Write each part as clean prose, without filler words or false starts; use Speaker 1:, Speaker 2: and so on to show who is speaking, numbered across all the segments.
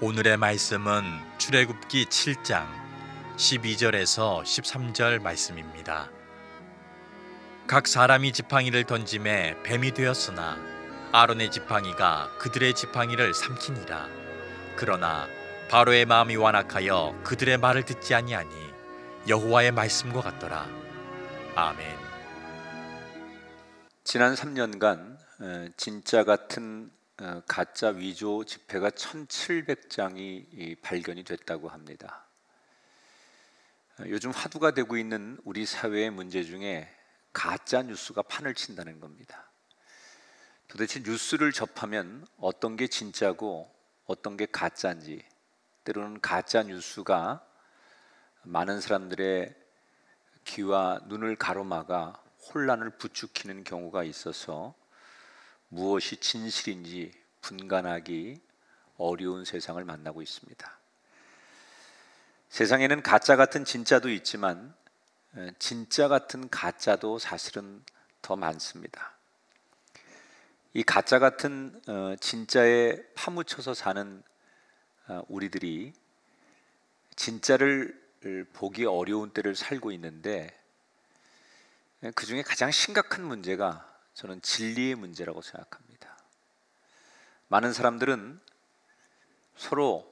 Speaker 1: 오늘의 말씀은 출애굽기 7장 12절에서 13절 말씀입니다. 각 사람이 지팡이를 던짐에 뱀이 되었으나 아론의 지팡이가 그들의 지팡이를 삼키니라. 그러나 바로의 마음이 완악하여 그들의 말을 듣지 아니하니 여호와의 말씀과 같더라. 아멘.
Speaker 2: 지난 3년간 진짜 같은 가짜 위조 지폐가 1700장이 발견이 됐다고 합니다. 요즘 화두가 되고 있는 우리 사회의 문제 중에 가짜 뉴스가 판을 친다는 겁니다. 도대체 뉴스를 접하면 어떤 게 진짜고 어떤 게 가짜인지, 때로는 가짜 뉴스가 많은 사람들의 귀와 눈을 가로막아 혼란을 부추기는 경우가 있어서 무엇이 진실인지 분간하기 어려운 세상을 만나고 있습니다. 세상에는 가짜 같은 진짜도 있지만 진짜 같은 가짜도 사실은 더 많습니다. 이 가짜 같은 진짜에 파묻혀서 사는 우리들이 진짜를 보기 어려운 때를 살고 있는데, 그 중에 가장 심각한 문제가 저는 진리의 문제라고 생각합니다. 많은 사람들은 서로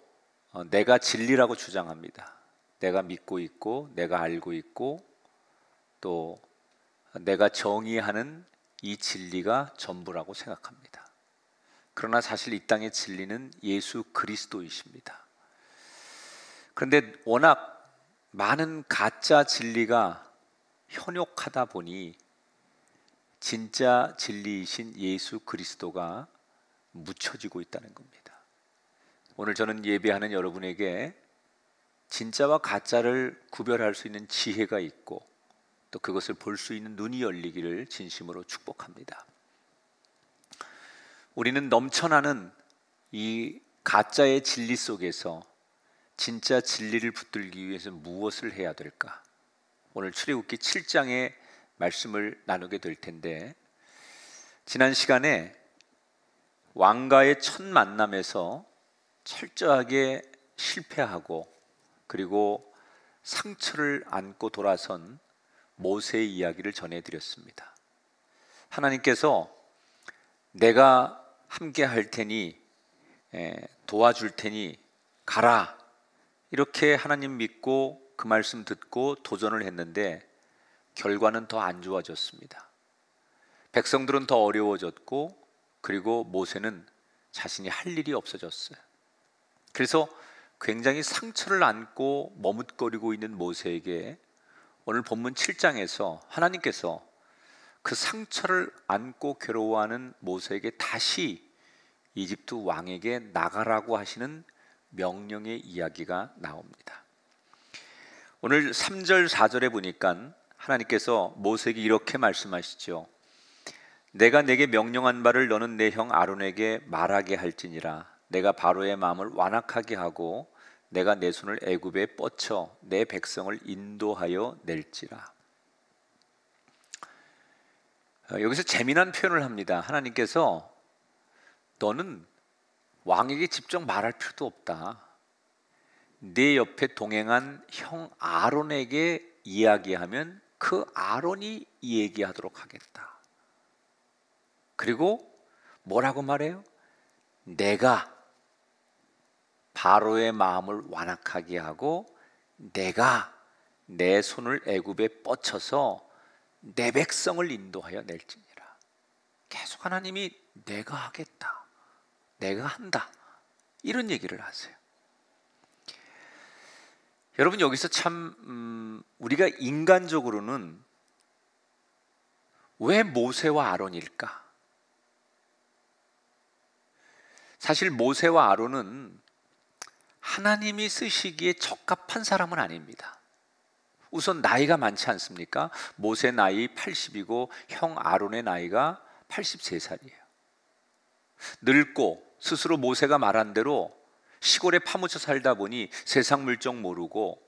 Speaker 2: 내가 진리라고 주장합니다. 내가 믿고 있고 내가 알고 있고 또 내가 정의하는 이 진리가 전부라고 생각합니다. 그러나 사실 이 땅의 진리는 예수 그리스도이십니다. 그런데 워낙 많은 가짜 진리가 현혹하다 보니 진짜 진리이신 예수 그리스도가 묻혀지고 있다는 겁니다. 오늘 저는 예배하는 여러분에게 진짜와 가짜를 구별할 수 있는 지혜가 있고 또 그것을 볼 수 있는 눈이 열리기를 진심으로 축복합니다. 우리는 넘쳐나는 이 가짜의 진리 속에서 진짜 진리를 붙들기 위해서 무엇을 해야 될까? 오늘 출애굽기 7장의 말씀을 나누게 될 텐데, 지난 시간에 왕과의 첫 만남에서 철저하게 실패하고 그리고 상처를 안고 돌아선 모세의 이야기를 전해드렸습니다. 하나님께서 내가 함께 할 테니 도와줄 테니 가라, 이렇게 하나님 믿고 그 말씀 듣고 도전을 했는데 결과는 더 안 좋아졌습니다. 백성들은 더 어려워졌고 그리고 모세는 자신이 할 일이 없어졌어요. 그래서 굉장히 상처를 안고 머뭇거리고 있는 모세에게 오늘 본문 7장에서 하나님께서 그 상처를 안고 괴로워하는 모세에게 다시 이집트 왕에게 나가라고 하시는 명령의 이야기가 나옵니다. 오늘 3절 4절에 보니까 하나님께서 모세에게 이렇게 말씀하시죠. 내가 내게 명령한 바를 너는 내 형 아론에게 말하게 할지니라. 내가 바로의 마음을 완악하게 하고 내가 내 손을 애굽에 뻗쳐 내 백성을 인도하여 낼지라. 여기서 재미난 표현을 합니다. 하나님께서 너는 왕에게 직접 말할 필요도 없다. 내 옆에 동행한 형 아론에게 이야기하면 그 아론이 얘기하도록 하겠다. 그리고 뭐라고 말해요? 내가 바로의 마음을 완악하게 하고 내가 내 손을 애굽에 뻗쳐서 내 백성을 인도하여 낼지니라. 계속 하나님이 내가 하겠다, 내가 한다, 이런 얘기를 하세요. 여러분, 여기서 참 우리가 인간적으로는 왜 모세와 아론일까? 사실 모세와 아론은 하나님이 쓰시기에 적합한 사람은 아닙니다. 우선 나이가 많지 않습니까? 모세 나이 80이고 형 아론의 나이가 83살이에요. 늙고 스스로 모세가 말한 대로 시골에 파묻혀 살다 보니 세상 물정 모르고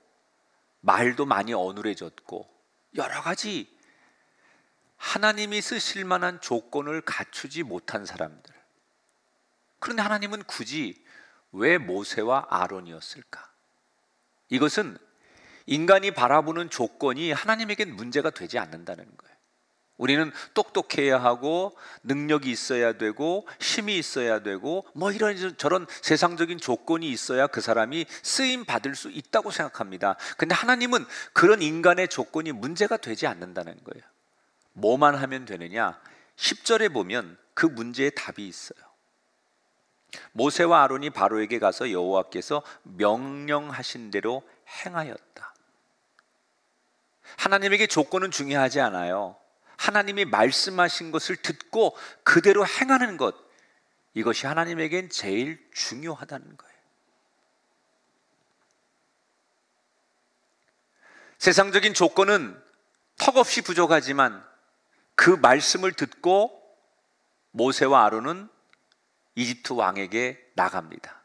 Speaker 2: 말도 많이 어눌해졌고 여러 가지 하나님이 쓰실 만한 조건을 갖추지 못한 사람들. 그런데 하나님은 굳이 왜 모세와 아론이었을까? 이것은 인간이 바라보는 조건이 하나님에겐 문제가 되지 않는다는 거예요. 우리는 똑똑해야 하고 능력이 있어야 되고 힘이 있어야 되고 뭐 이런 저런 세상적인 조건이 있어야 그 사람이 쓰임 받을 수 있다고 생각합니다. 근데 하나님은 그런 인간의 조건이 문제가 되지 않는다는 거예요. 뭐만 하면 되느냐? 10절에 보면 그 문제의 답이 있어요. 모세와 아론이 바로에게 가서 여호와께서 명령하신 대로 행하였다. 하나님에게 조건은 중요하지 않아요. 하나님이 말씀하신 것을 듣고 그대로 행하는 것, 이것이 하나님에겐 제일 중요하다는 거예요. 세상적인 조건은 턱없이 부족하지만 그 말씀을 듣고 모세와 아론은 이집트 왕에게 나갑니다.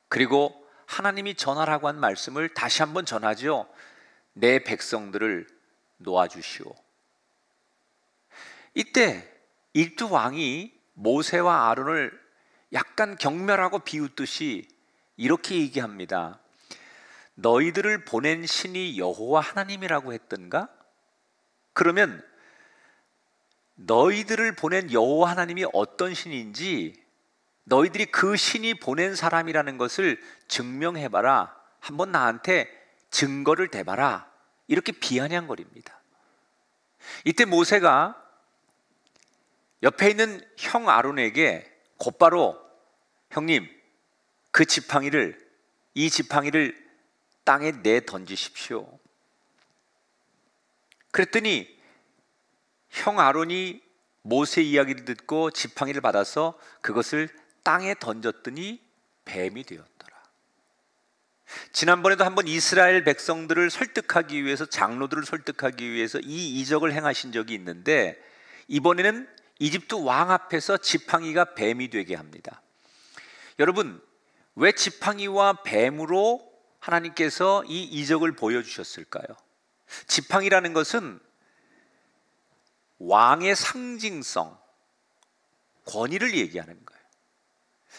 Speaker 2: 그리고 하나님이 전하라고 한 말씀을 다시 한번 전하죠. 내 백성들을 놓아주시오. 이때 이집트 왕이 모세와 아론을 약간 경멸하고 비웃듯이 이렇게 얘기합니다. 너희들을 보낸 신이 여호와 하나님이라고 했던가? 그러면 너희들을 보낸 여호와 하나님이 어떤 신인지 너희들이 그 신이 보낸 사람이라는 것을 증명해봐라. 한번 나한테 증거를 대봐라. 이렇게 비아냥거립니다. 이때 모세가 옆에 있는 형 아론에게 곧바로 형님, 이 지팡이를 땅에 내 던지십시오. 그랬더니 형 아론이 모세 이야기를 듣고 지팡이를 받아서 그것을 땅에 던졌더니 뱀이 되었더라. 지난번에도 한번 이스라엘 백성들을 설득하기 위해서, 장로들을 설득하기 위해서 이 이적을 행하신 적이 있는데 이번에는 이집트 왕 앞에서 지팡이가 뱀이 되게 합니다. 여러분, 왜 지팡이와 뱀으로 하나님께서 이 이적을 보여주셨을까요? 지팡이라는 것은 왕의 상징성, 권위를 얘기하는 거예요.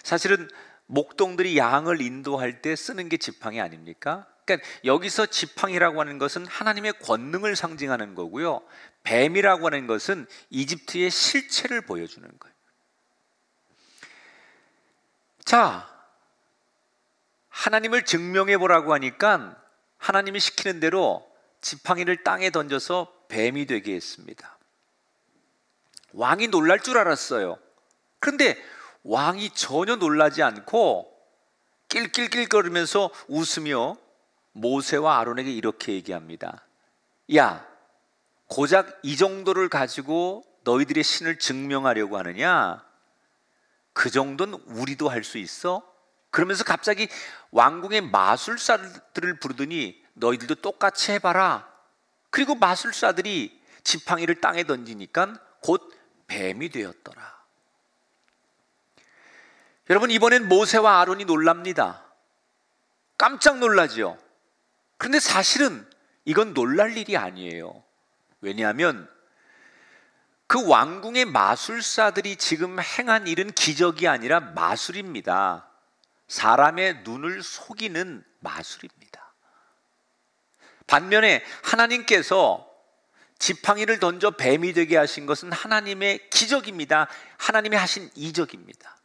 Speaker 2: 사실은 목동들이 양을 인도할 때 쓰는 게 지팡이 아닙니까? 그러니까 여기서 지팡이라고 하는 것은 하나님의 권능을 상징하는 거고요. 뱀이라고 하는 것은 이집트의 실체를 보여주는 거예요. 자, 하나님을 증명해 보라고 하니까 하나님이 시키는 대로 지팡이를 땅에 던져서 뱀이 되게 했습니다. 왕이 놀랄 줄 알았어요. 그런데 왕이 전혀 놀라지 않고 낄낄낄거리면서 웃으며 모세와 아론에게 이렇게 얘기합니다. 야, 고작 이 정도를 가지고 너희들의 신을 증명하려고 하느냐? 그 정도는 우리도 할 수 있어? 그러면서 갑자기 왕궁의 마술사들을 부르더니 너희들도 똑같이 해봐라. 그리고 마술사들이 지팡이를 땅에 던지니까 곧 뱀이 되었더라. 여러분, 이번엔 모세와 아론이 놀랍니다. 깜짝 놀라죠. 그런데 사실은 이건 놀랄 일이 아니에요. 왜냐하면 그 왕궁의 마술사들이 지금 행한 일은 기적이 아니라 마술입니다. 사람의 눈을 속이는 마술입니다. 반면에 하나님께서 지팡이를 던져 뱀이 되게 하신 것은 하나님의 기적입니다. 하나님이 하신 이적입니다.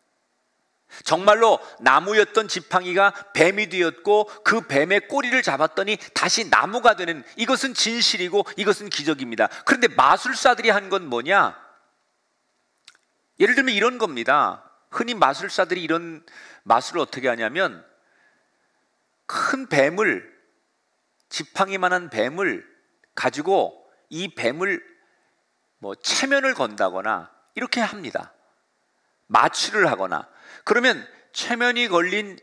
Speaker 2: 정말로 나무였던 지팡이가 뱀이 되었고 그 뱀의 꼬리를 잡았더니 다시 나무가 되는, 이것은 진실이고 이것은 기적입니다. 그런데 마술사들이 한 건 뭐냐? 예를 들면 이런 겁니다. 흔히 마술사들이 이런 마술을 어떻게 하냐면 큰 뱀을, 지팡이만한 뱀을 가지고 이 뱀을 체면을 건다거나 이렇게 합니다. 마취를 하거나. 그러면 체면이 걸린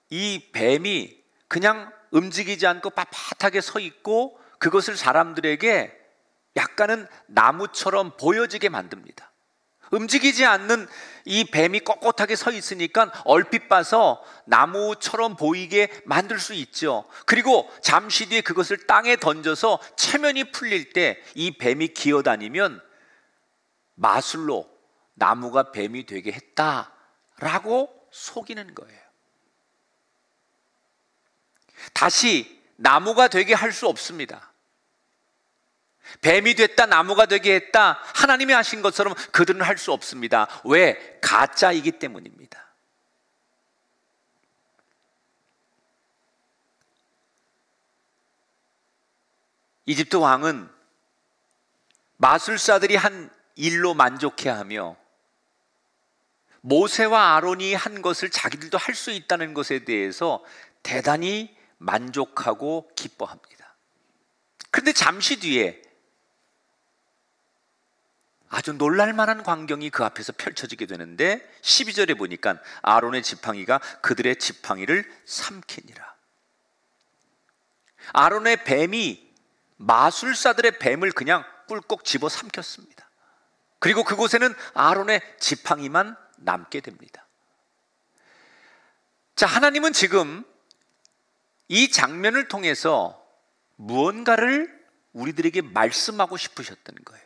Speaker 2: 이 뱀이 그냥 움직이지 않고 빳빳하게 서 있고 그것을 사람들에게 약간은 나무처럼 보여지게 만듭니다. 움직이지 않는 이 뱀이 꼿꼿하게 서 있으니까 얼핏 봐서 나무처럼 보이게 만들 수 있죠. 그리고 잠시 뒤에 그것을 땅에 던져서 체면이 풀릴 때 이 뱀이 기어다니면 마술로 나무가 뱀이 되게 했다라고 속이는 거예요. 다시 나무가 되게 할 수 없습니다. 뱀이 됐다, 나무가 되게 했다, 하나님이 하신 것처럼 그들은 할 수 없습니다. 왜? 가짜이기 때문입니다. 이집트 왕은 마술사들이 한 일로 만족해하며 모세와 아론이 한 것을 자기들도 할 수 있다는 것에 대해서 대단히 만족하고 기뻐합니다. 그런데 잠시 뒤에 아주 놀랄만한 광경이 그 앞에서 펼쳐지게 되는데 12절에 보니까 아론의 지팡이가 그들의 지팡이를 삼키니라. 아론의 뱀이 마술사들의 뱀을 그냥 꿀꺽 집어 삼켰습니다. 그리고 그곳에는 아론의 지팡이만 남게 됩니다. 자, 하나님은 지금 이 장면을 통해서 무언가를 우리들에게 말씀하고 싶으셨던 거예요.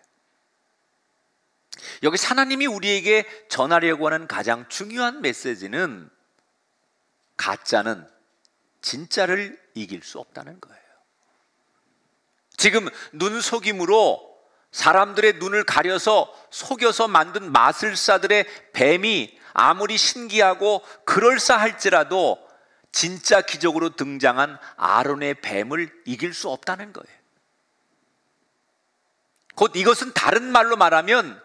Speaker 2: 여기서 하나님이 우리에게 전하려고 하는 가장 중요한 메시지는 가짜는 진짜를 이길 수 없다는 거예요. 지금 눈속임으로 사람들의 눈을 가려서 속여서 만든 마술사들의 뱀이 아무리 신기하고 그럴싸할지라도 진짜 기적으로 등장한 아론의 뱀을 이길 수 없다는 거예요. 곧 이것은 다른 말로 말하면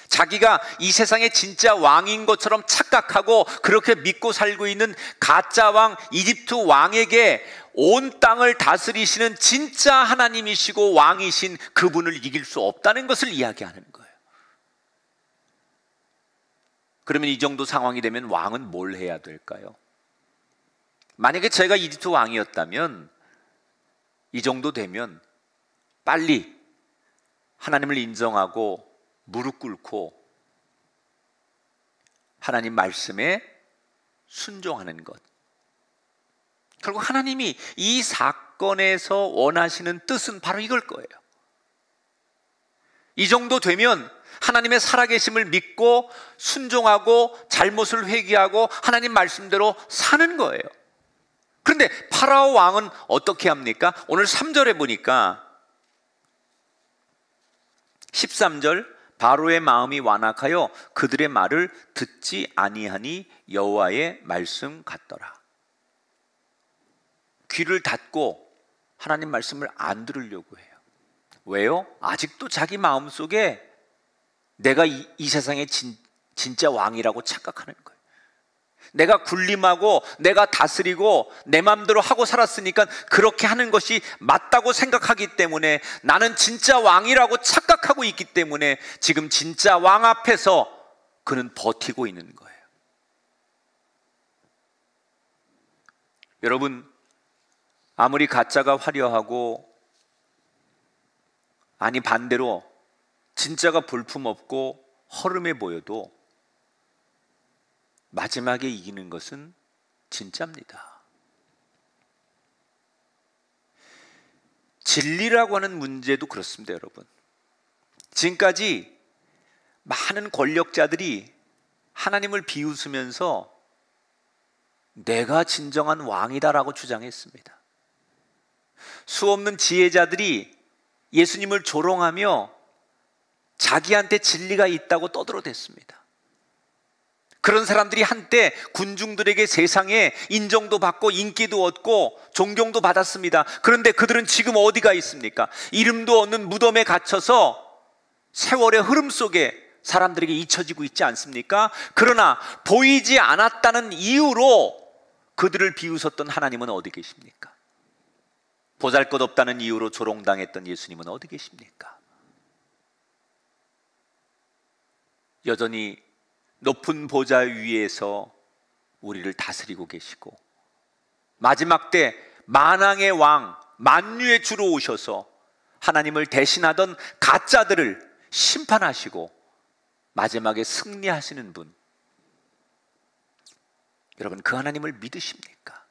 Speaker 2: 자기가 이 세상의 진짜 왕인 것처럼 착각하고 그렇게 믿고 살고 있는 가짜 왕 이집트 왕에게 온 땅을 다스리시는 진짜 하나님이시고 왕이신 그분을 이길 수 없다는 것을 이야기하는 거예요. 그러면 이 정도 상황이 되면 왕은 뭘 해야 될까요? 만약에 제가 이집트 왕이었다면 이 정도 되면 빨리 하나님을 인정하고 무릎 꿇고 하나님 말씀에 순종하는 것. 결국 하나님이 이 사건에서 원하시는 뜻은 바로 이걸 거예요. 이 정도 되면 하나님의 살아계심을 믿고 순종하고 잘못을 회개하고 하나님 말씀대로 사는 거예요. 그런데 파라오 왕은 어떻게 합니까? 오늘 3절에 보니까 13절 바로의 마음이 완악하여 그들의 말을 듣지 아니하니 여호와의 말씀 같더라. 귀를 닫고 하나님 말씀을 안 들으려고 해요. 왜요? 아직도 자기 마음속에 내가 이 세상의 진짜 왕이라고 착각하는 거예요. 내가 군림하고 내가 다스리고 내 마음대로 하고 살았으니까 그렇게 하는 것이 맞다고 생각하기 때문에 나는 진짜 왕이라고 착각하고 있기 때문에 지금 진짜 왕 앞에서 그는 버티고 있는 거예요. 여러분, 아무리 가짜가 화려하고 아니 반대로 진짜가 볼품없고 허름해 보여도 마지막에 이기는 것은 진짜입니다. 진리라고 하는 문제도 그렇습니다, 여러분. 지금까지 많은 권력자들이 하나님을 비웃으면서 내가 진정한 왕이다라고 주장했습니다. 수없는 지혜자들이 예수님을 조롱하며 자기한테 진리가 있다고 떠들어댔습니다. 그런 사람들이 한때 군중들에게 세상에 인정도 받고 인기도 얻고 존경도 받았습니다. 그런데 그들은 지금 어디가 있습니까? 이름도 없는 무덤에 갇혀서 세월의 흐름 속에 사람들에게 잊혀지고 있지 않습니까? 그러나 보이지 않았다는 이유로 그들을 비웃었던 하나님은 어디 계십니까? 보잘것없다는 이유로 조롱당했던 예수님은 어디 계십니까? 여전히 높은 보좌 위에서 우리를 다스리고 계시고 마지막 때 만왕의 왕, 만유의 주로 오셔서 하나님을 대신하던 가짜들을 심판하시고 마지막에 승리하시는 분, 여러분 그 하나님을 믿으십니까?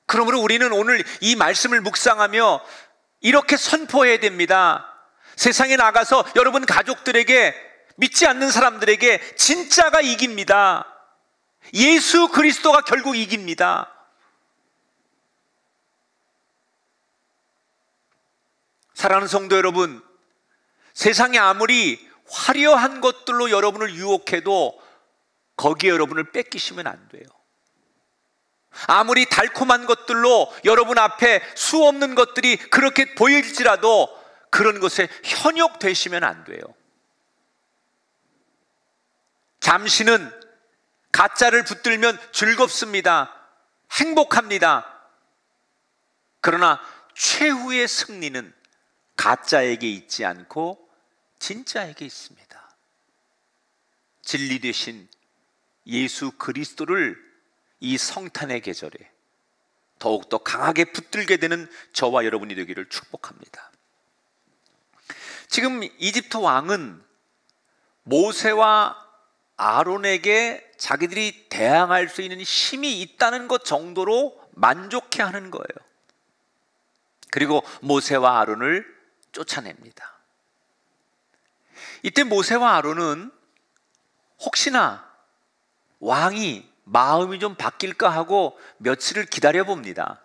Speaker 2: 그러므로 우리는 오늘 이 말씀을 묵상하며 이렇게 선포해야 됩니다. 세상에 나가서 여러분 가족들에게 믿지 않는 사람들에게 진짜가 이깁니다. 예수 그리스도가 결국 이깁니다. 사랑하는 성도 여러분, 세상에 아무리 화려한 것들로 여러분을 유혹해도 거기에 여러분을 뺏기시면 안 돼요. 아무리 달콤한 것들로 여러분 앞에 수없는 것들이 그렇게 보일지라도 그런 것에 현혹되시면 안 돼요. 잠시는 가짜를 붙들면 즐겁습니다. 행복합니다. 그러나 최후의 승리는 가짜에게 있지 않고 진짜에게 있습니다. 진리 되신 예수 그리스도를 이 성탄의 계절에 더욱더 강하게 붙들게 되는 저와 여러분이 되기를 축복합니다. 지금 이집트 왕은 모세와 아론에게 자기들이 대항할 수 있는 힘이 있다는 것 정도로 만족해 하는 거예요. 그리고 모세와 아론을 쫓아냅니다. 이때 모세와 아론은 혹시나 왕이 마음이 좀 바뀔까 하고 며칠을 기다려 봅니다.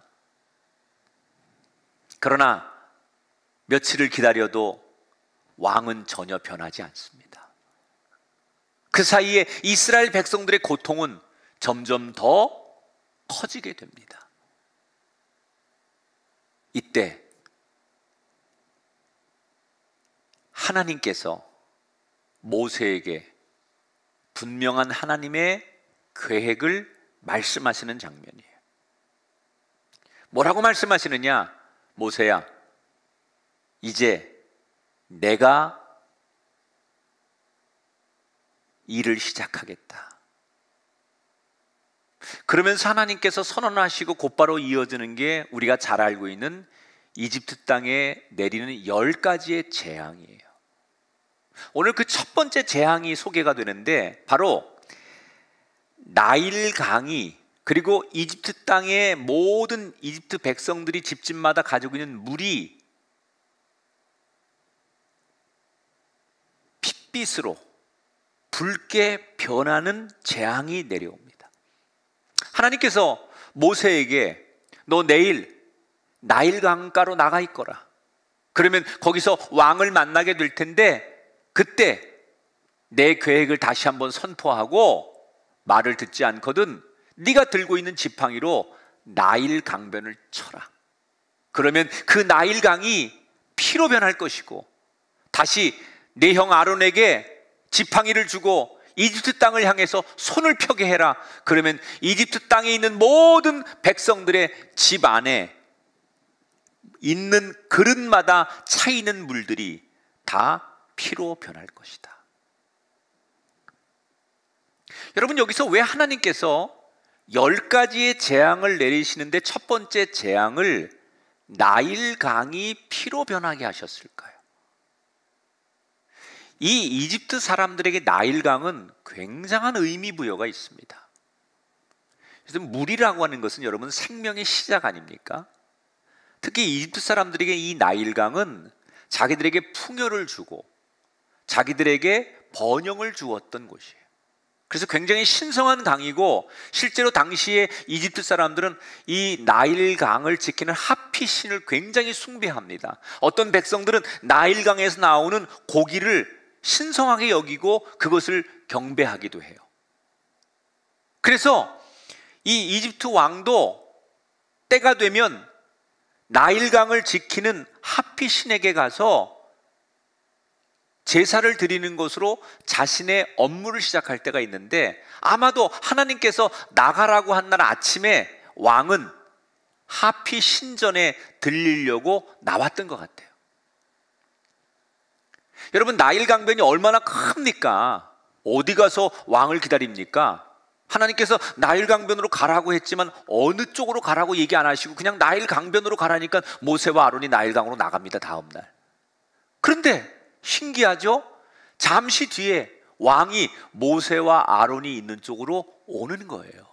Speaker 2: 그러나 며칠을 기다려도 왕은 전혀 변하지 않습니다. 그 사이에 이스라엘 백성들의 고통은 점점 더 커지게 됩니다. 이때 하나님께서 모세에게 분명한 하나님의 계획을 말씀하시는 장면이에요. 뭐라고 말씀하시느냐? 모세야, 이제 내가 일을 시작하겠다. 그러면서 하나님께서 선언하시고 곧바로 이어지는 게 우리가 잘 알고 있는 이집트 땅에 내리는 10가지의 재앙이에요. 오늘 그 첫 번째 재앙이 소개가 되는데 바로 나일 강이, 그리고 이집트 땅의 모든 이집트 백성들이 집집마다 가지고 있는 물이 핏빛으로 붉게 변하는 재앙이 내려옵니다. 하나님께서 모세에게 너 내일 나일 강가로 나가 있거라. 그러면 거기서 왕을 만나게 될 텐데 그때 내 계획을 다시 한번 선포하고 말을 듣지 않거든 네가 들고 있는 지팡이로 나일 강변을 쳐라. 그러면 그 나일 강이 피로 변할 것이고 다시 내 형 아론에게 지팡이를 주고 이집트 땅을 향해서 손을 펴게 해라. 그러면 이집트 땅에 있는 모든 백성들의 집 안에 있는 그릇마다 차 있는 물들이 다 피로 변할 것이다. 여러분, 여기서 왜 하나님께서 10가지의 재앙을 내리시는데 첫 번째 재앙을 나일 강이 피로 변하게 하셨을까요? 이 이집트 사람들에게 나일 강은 굉장한 의미 부여가 있습니다. 그래서 물이라고 하는 것은 여러분 생명의 시작 아닙니까? 특히 이집트 사람들에게 이 나일 강은 자기들에게 풍요를 주고 자기들에게 번영을 주었던 곳이에요. 그래서 굉장히 신성한 강이고 실제로 당시에 이집트 사람들은 이 나일 강을 지키는 하핏신을 굉장히 숭배합니다. 어떤 백성들은 나일 강에서 나오는 고기를 신성하게 여기고 그것을 경배하기도 해요. 그래서 이 이집트 왕도 때가 되면 나일 강을 지키는 하핏신에게 가서 제사를 드리는 것으로 자신의 업무를 시작할 때가 있는데 아마도 하나님께서 나가라고 한 날 아침에 왕은 하피 신전에 들리려고 나왔던 것 같아요. 여러분, 나일 강변이 얼마나 큽니까? 어디 가서 왕을 기다립니까? 하나님께서 나일 강변으로 가라고 했지만 어느 쪽으로 가라고 얘기 안 하시고 그냥 나일 강변으로 가라니까 모세와 아론이 나일 강으로 나갑니다. 다음 날. 그런데 신기하죠? 잠시 뒤에 왕이 모세와 아론이 있는 쪽으로 오는 거예요.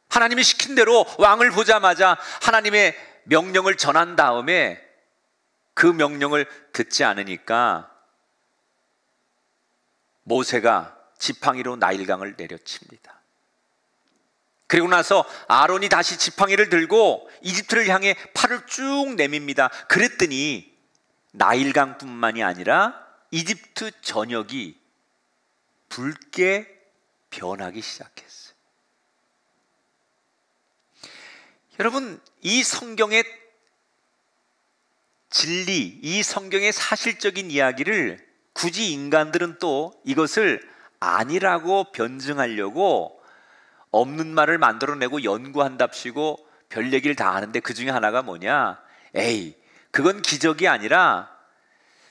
Speaker 2: 하나님이 시킨 대로 왕을 보자마자 하나님의 명령을 전한 다음에 그 명령을 듣지 않으니까 모세가 지팡이로 나일강을 내려칩니다. 그리고 나서 아론이 다시 지팡이를 들고 이집트를 향해 팔을 쭉 내밉니다. 그랬더니 나일강뿐만이 아니라 이집트 전역이 붉게 변하기 시작했어요. 여러분, 이 성경의 진리, 이 성경의 사실적인 이야기를 굳이 인간들은 또 이것을 아니라고 변증하려고 없는 말을 만들어내고 연구한답시고 별 얘기를 다 하는데, 그 중에 하나가 뭐냐? 에이, 그건 기적이 아니라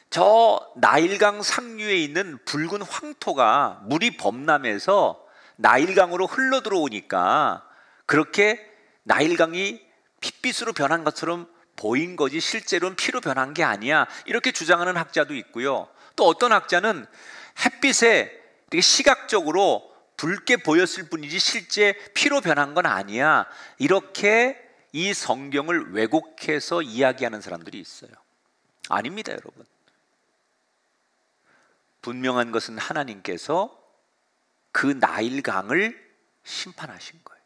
Speaker 2: 저 나일강 상류에 있는 붉은 황토가 물이 범람해서 나일강으로 흘러 들어오니까 그렇게 나일강이 핏빛으로 변한 것처럼 보인 거지 실제로는 피로 변한 게 아니야, 이렇게 주장하는 학자도 있고요. 또 어떤 학자는 햇빛에 되게 시각적으로 붉게 보였을 뿐이지 실제 피로 변한 건 아니야, 이렇게 이 성경을 왜곡해서 이야기하는 사람들이 있어요. 아닙니다, 여러분. 분명한 것은 하나님께서 그 나일강을 심판하신 거예요.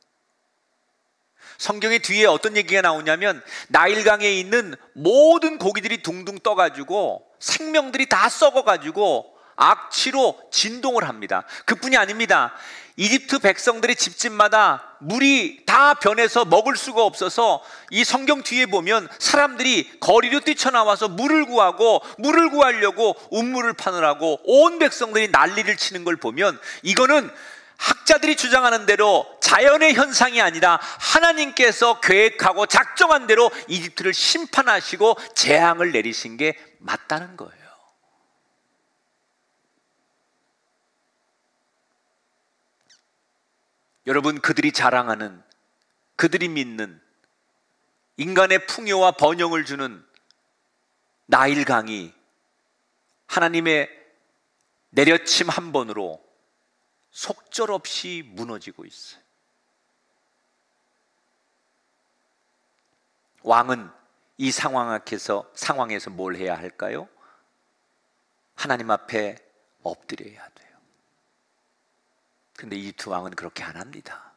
Speaker 2: 성경의 뒤에 어떤 얘기가 나오냐면 나일강에 있는 모든 고기들이 둥둥 떠가지고 생명들이 다 썩어가지고 악취로 진동을 합니다. 그뿐이 아닙니다. 이집트 백성들의 집집마다 물이 다 변해서 먹을 수가 없어서 이 성경 뒤에 보면 사람들이 거리로 뛰쳐나와서 물을 구하려고 운물을 파느라고 온 백성들이 난리를 치는 걸 보면 이거는 학자들이 주장하는 대로 자연의 현상이 아니라 하나님께서 계획하고 작정한 대로 이집트를 심판하시고 재앙을 내리신 게 맞다는 거예요. 여러분, 그들이 자랑하는, 그들이 믿는 인간의 풍요와 번영을 주는 나일강이 하나님의 내려침 한 번으로 속절없이 무너지고 있어요. 왕은 이 상황에서 뭘 해야 할까요? 하나님 앞에 엎드려야 돼요. 근데 이집트 왕은 그렇게 안 합니다.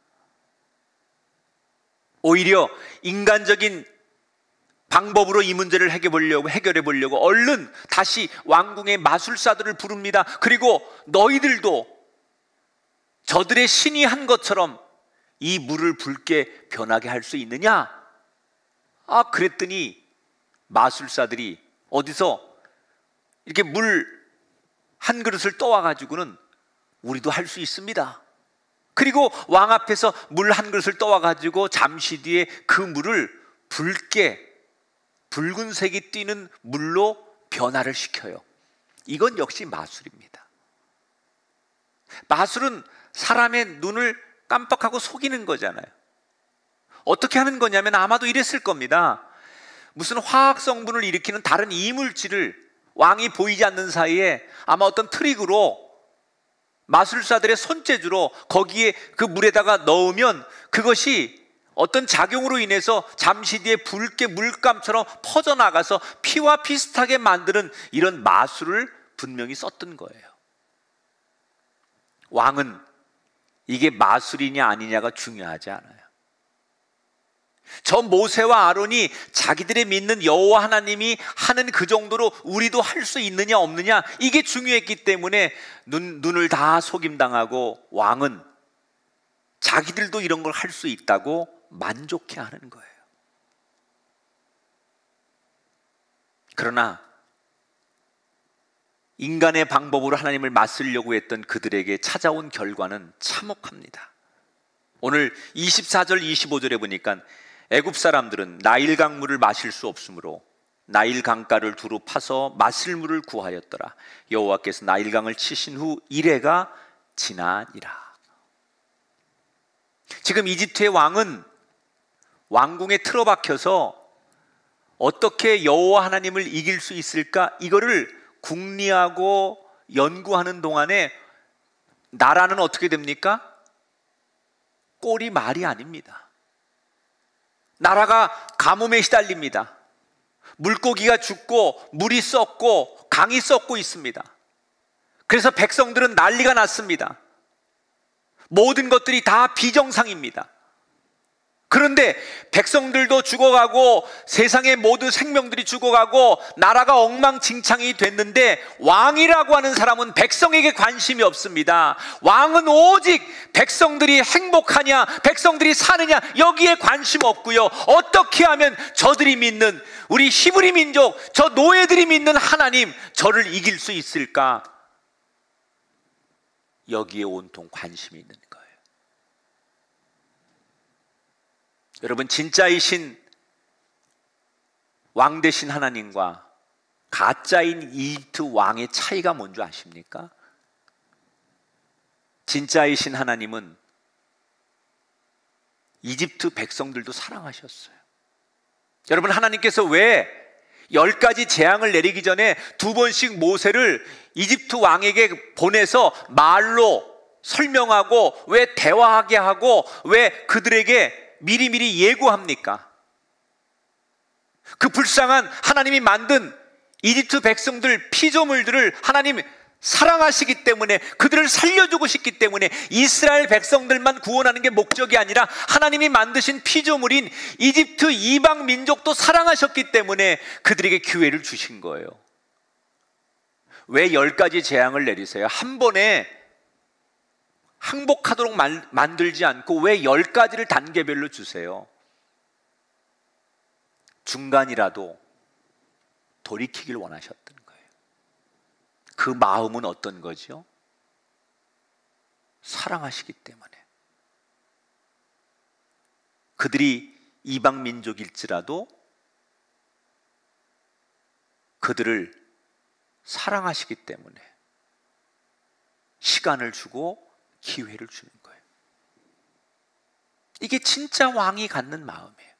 Speaker 2: 오히려 인간적인 방법으로 이 문제를 해결해 보려고 얼른 다시 왕궁의 마술사들을 부릅니다. 그리고 너희들도 저들의 신이 한 것처럼 이 물을 붉게 변하게 할 수 있느냐? 그랬더니 마술사들이 어디서 이렇게 물 한 그릇을 떠와가지고는 우리도 할 수 있습니다. 그리고 왕 앞에서 물 한 그릇을 떠와가지고 잠시 뒤에 그 물을 붉게 붉은색이 띠는 물로 변화를 시켜요. 이건 역시 마술입니다. 마술은 사람의 눈을 깜빡하고 속이는 거잖아요. 어떻게 하는 거냐면 아마도 이랬을 겁니다. 무슨 화학 성분을 일으키는 다른 이물질을 왕이 보이지 않는 사이에 아마 어떤 트릭으로 마술사들의 손재주로 거기에 그 물에다가 넣으면 그것이 어떤 작용으로 인해서 잠시 뒤에 붉게 물감처럼 퍼져나가서 피와 비슷하게 만드는 이런 마술을 분명히 썼던 거예요. 왕은 이게 마술이냐 아니냐가 중요하지 않아요. 저 모세와 아론이 자기들의 믿는 여호와 하나님이 하는 그 정도로 우리도 할 수 있느냐 없느냐, 이게 중요했기 때문에 눈을 다 속임당하고 왕은 자기들도 이런 걸 할 수 있다고 만족해 하는 거예요. 그러나 인간의 방법으로 하나님을 맞서려고 했던 그들에게 찾아온 결과는 참혹합니다. 오늘 24절 25절에 보니까 애굽 사람들은 나일강 물을 마실 수 없으므로 나일 강가를 두루 파서 마실 물을 구하였더라. 여호와께서 나일강을 치신 후 이레가 지나니라. 지금 이집트의 왕은 왕궁에 틀어박혀서 어떻게 여호와 하나님을 이길 수 있을까, 이거를 궁리하고 연구하는 동안에 나라는 어떻게 됩니까? 꼴이 말이 아닙니다. 나라가 가뭄에 시달립니다. 물고기가 죽고 물이 썩고 강이 썩고 있습니다. 그래서 백성들은 난리가 났습니다. 모든 것들이 다 비정상입니다. 그런데 백성들도 죽어가고 세상의 모든 생명들이 죽어가고 나라가 엉망진창이 됐는데 왕이라고 하는 사람은 백성에게 관심이 없습니다. 왕은 오직 백성들이 행복하냐, 백성들이 사느냐, 여기에 관심 없고요. 어떻게 하면 저들이 믿는, 우리 히브리 민족, 저 노예들이 믿는 하나님, 저를 이길 수 있을까? 여기에 온통 관심이 있는 거예요. 여러분, 진짜이신 왕 되신 하나님과 가짜인 이집트 왕의 차이가 뭔지 아십니까? 진짜이신 하나님은 이집트 백성들도 사랑하셨어요. 여러분, 하나님께서 왜 10가지 재앙을 내리기 전에 2번씩 모세를 이집트 왕에게 보내서 말로 설명하고 왜 대화하게 하고 왜 그들에게 미리미리 예고합니까? 그 불쌍한 하나님이 만든 이집트 백성들 피조물들을 하나님 사랑하시기 때문에, 그들을 살려주고 싶기 때문에 이스라엘 백성들만 구원하는 게 목적이 아니라 하나님이 만드신 피조물인 이집트 이방 민족도 사랑하셨기 때문에 그들에게 기회를 주신 거예요. 왜 10가지 재앙을 내리세요? 한 번에 항복하도록 만들지 않고 왜 10가지를 단계별로 주세요? 중간이라도 돌이키길 원하셨던 거예요. 그 마음은 어떤 거죠? 사랑하시기 때문에. 그들이 이방 민족일지라도 그들을 사랑하시기 때문에 시간을 주고 기회를 주는 거예요. 이게 진짜 왕이 갖는 마음이에요.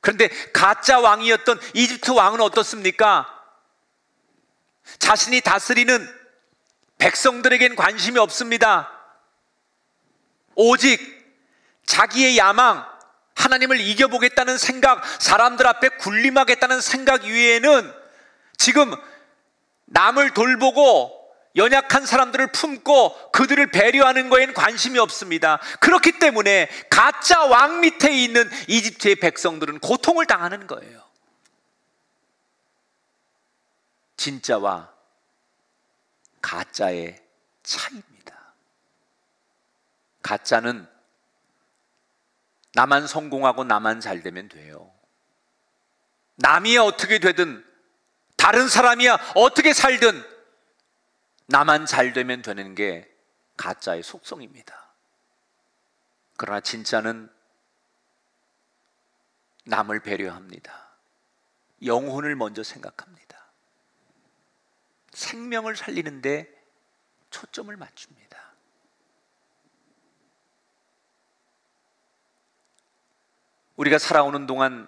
Speaker 2: 그런데 가짜 왕이었던 이집트 왕은 어떻습니까? 자신이 다스리는 백성들에겐 관심이 없습니다. 오직 자기의 야망, 하나님을 이겨보겠다는 생각, 사람들 앞에 군림하겠다는 생각 위에는 지금 남을 돌보고 연약한 사람들을 품고 그들을 배려하는 거에는 관심이 없습니다. 그렇기 때문에 가짜 왕 밑에 있는 이집트의 백성들은 고통을 당하는 거예요. 진짜와 가짜의 차이입니다. 가짜는 나만 성공하고 나만 잘 되면 돼요. 남이 어떻게 되든 다른 사람이야 어떻게 살든 나만 잘 되면 되는 게 가짜의 속성입니다. 그러나 진짜는 남을 배려합니다. 영혼을 먼저 생각합니다. 생명을 살리는데 초점을 맞춥니다. 우리가 살아오는 동안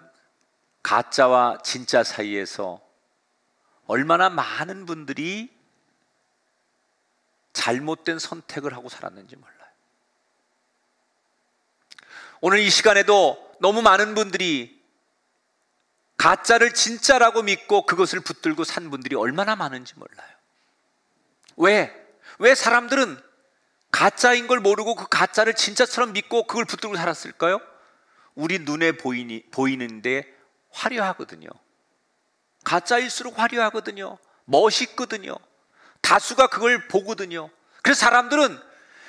Speaker 2: 가짜와 진짜 사이에서 얼마나 많은 분들이 잘못된 선택을 하고 살았는지 몰라요. 오늘 이 시간에도 너무 많은 분들이 가짜를 진짜라고 믿고 그것을 붙들고 산 분들이 얼마나 많은지 몰라요. 왜 사람들은 가짜인 걸 모르고 그 가짜를 진짜처럼 믿고 그걸 붙들고 살았을까요? 우리 눈에 보이는데 화려하거든요. 가짜일수록 화려하거든요. 멋있거든요. 다수가 그걸 보거든요. 그래서 사람들은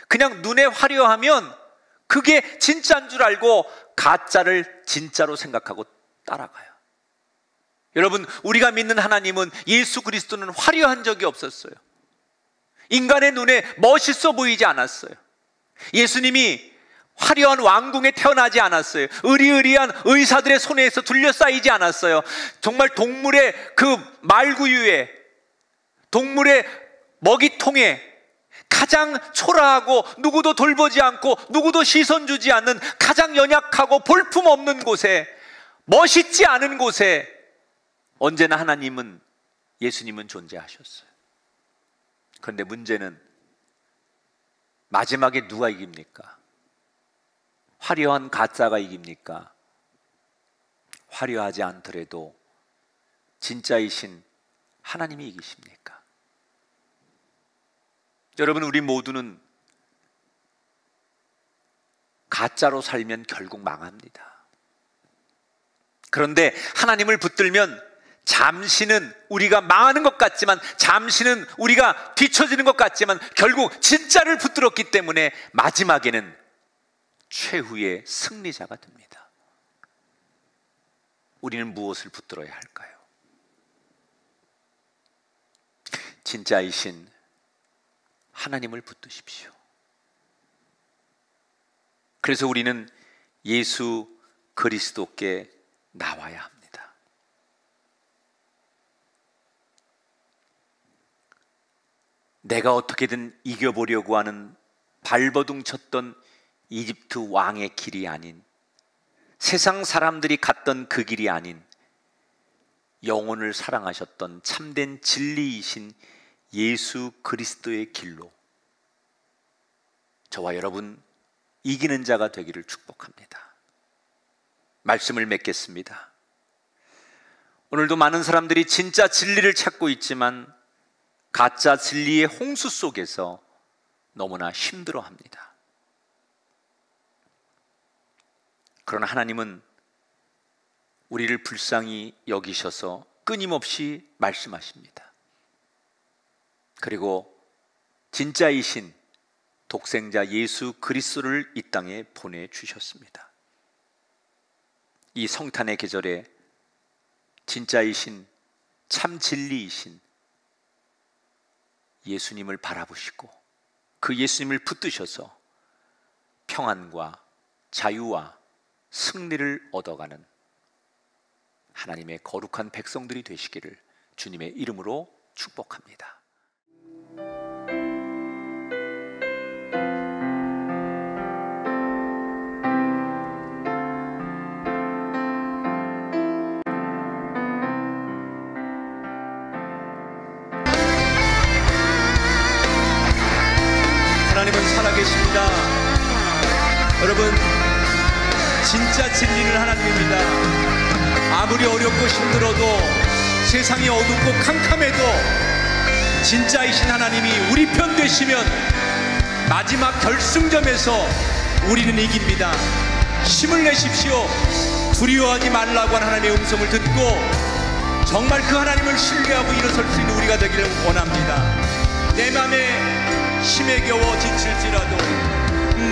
Speaker 2: 그냥 눈에 화려하면 그게 진짜인 줄 알고 가짜를 진짜로 생각하고 따라가요. 여러분, 우리가 믿는 하나님은, 예수 그리스도는 화려한 적이 없었어요. 인간의 눈에 멋있어 보이지 않았어요. 예수님이 화려한 왕궁에 태어나지 않았어요. 의리의리한 의사들의 손에서 둘러싸이지 않았어요. 정말 동물의 그 말구유에, 동물의 먹이통에 가장 초라하고 누구도 돌보지 않고 누구도 시선 주지 않는 가장 연약하고 볼품없는 곳에, 멋있지 않은 곳에 언제나 하나님은, 예수님은 존재하셨어요. 그런데 문제는 마지막에 누가 이깁니까? 화려한 가짜가 이깁니까? 화려하지 않더라도 진짜이신 하나님이 이기십니까? 여러분, 우리 모두는 가짜로 살면 결국 망합니다. 그런데 하나님을 붙들면 잠시는 우리가 망하는 것 같지만, 잠시는 우리가 뒤처지는 것 같지만, 결국 진짜를 붙들었기 때문에 마지막에는 최후의 승리자가 됩니다. 우리는 무엇을 붙들어야 할까요? 진짜이신 하나님을 붙드십시오. 그래서 우리는 예수 그리스도께 나와야 합니다. 내가 어떻게든 이겨보려고 하는 발버둥 쳤던 이집트 왕의 길이 아닌, 세상 사람들이 갔던 그 길이 아닌, 영혼을 사랑하셨던 참된 진리이신 예수 그리스도의 길로 저와 여러분 이기는 자가 되기를 축복합니다. 말씀을 맺겠습니다. 오늘도 많은 사람들이 진짜 진리를 찾고 있지만 가짜 진리의 홍수 속에서 너무나 힘들어합니다. 그러나 하나님은 우리를 불쌍히 여기셔서 끊임없이 말씀하십니다. 그리고 진짜이신 독생자 예수 그리스도를 이 땅에 보내주셨습니다. 이 성탄의 계절에 진짜이신 참 진리이신 예수님을 바라보시고 그 예수님을 붙드셔서 평안과 자유와 승리를 얻어가는 하나님의 거룩한 백성들이 되시기를 주님의 이름으로 축복합니다. 하나님은 살아계십니다. 여러분, 진짜 진리는 하나님입니다. 아무리 어렵고 힘들어도, 세상이 어둡고 캄캄해도 진짜이신 하나님이 우리 편 되시면 마지막 결승점에서 우리는 이깁니다. 힘을 내십시오. 두려워하지 말라고 하는 하나님의 음성을 듣고 정말 그 하나님을 신뢰하고 일어설 수 있는 우리가 되기를 원합니다. 내 맘에 힘에 겨워 지칠지라도,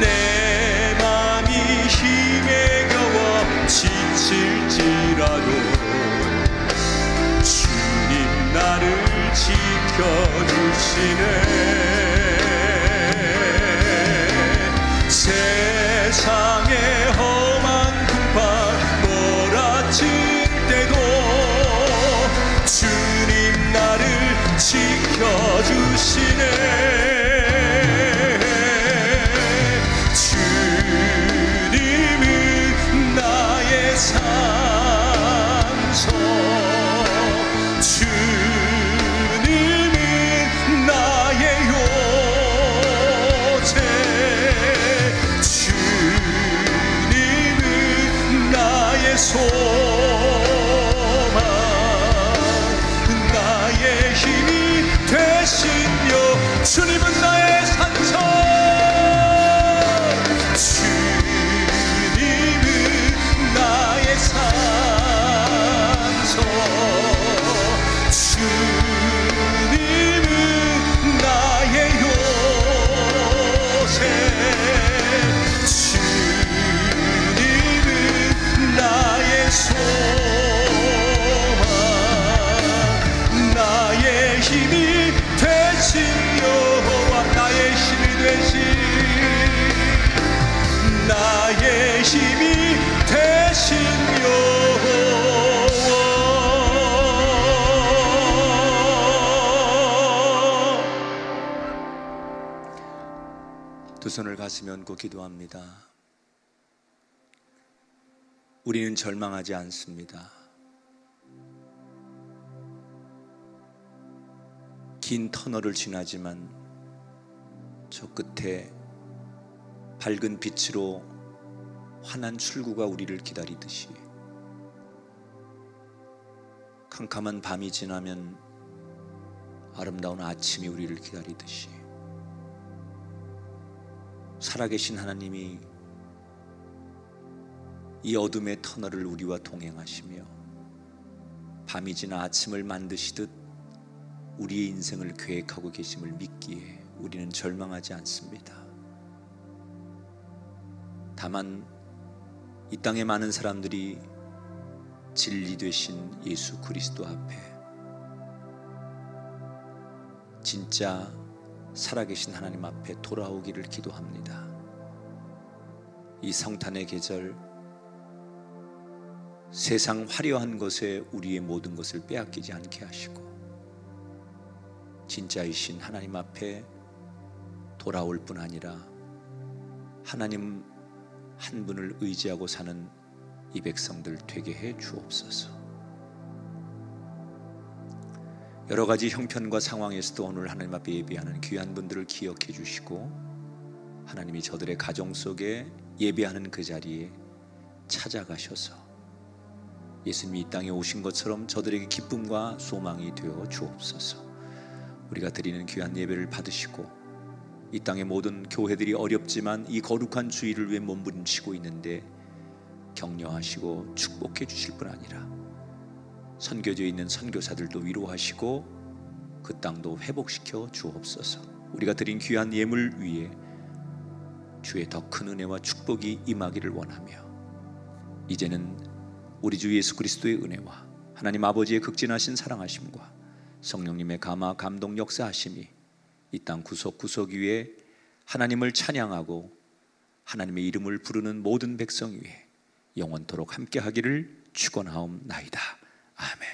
Speaker 2: 내 맘이 힘에 겨워 지칠지라도 주님 나를 지켜주시네. 세상의 험한 풍파 몰아칠 때도 주님 나를 지켜주시네. 산소 주님은 나의 요새, 주님은 나의 소망, 나의 힘이 되시며 주님은 나의 산소, 산소 주님은 나의 요새, 주님은 나의 소망, 나의 힘이 되신 여호와, 나의 힘이 되신, 나의 힘이 되신 두 손을 가슴에 얹고 기도합니다. 우리는 절망하지 않습니다. 긴 터널을 지나지만 저 끝에 밝은 빛으로 환한 출구가 우리를 기다리듯이, 캄캄한 밤이 지나면 아름다운 아침이 우리를 기다리듯이 살아계신 하나님이 이 어둠의 터널을 우리와 동행하시며 밤이 지나 아침을 만드시듯 우리의 인생을 계획하고 계심을 믿기에 우리는 절망하지 않습니다. 다만 이 땅의 많은 사람들이 진리 되신 예수 그리스도 앞에 진짜 살아계신 하나님 앞에 돌아오기를 기도합니다. 이 성탄의 계절, 세상 화려한 것에 우리의 모든 것을 빼앗기지 않게 하시고 진짜이신 하나님 앞에 돌아올 뿐 아니라 하나님 한 분을 의지하고 사는 이 백성들 되게 해 주옵소서. 여러 가지 형편과 상황에서도 오늘 하나님 앞에 예배하는 귀한 분들을 기억해 주시고 하나님이 저들의 가정 속에 예배하는 그 자리에 찾아가셔서 예수님이 이 땅에 오신 것처럼 저들에게 기쁨과 소망이 되어 주옵소서. 우리가 드리는 귀한 예배를 받으시고 이 땅의 모든 교회들이 어렵지만 이 거룩한 주일을 위해 몸부림치고 있는데 격려하시고 축복해 주실 뿐 아니라 선교지에 있는 선교사들도 위로하시고 그 땅도 회복시켜 주옵소서. 우리가 드린 귀한 예물 위에 주의 더 큰 은혜와 축복이 임하기를 원하며 이제는 우리 주 예수 그리스도의 은혜와 하나님 아버지의 극진하신 사랑하심과 성령님의 감화 감동 역사하심이 이 땅 구석구석 위에 하나님을 찬양하고 하나님의 이름을 부르는 모든 백성 위에 영원토록 함께하기를 축원하옵나이다. 아멘.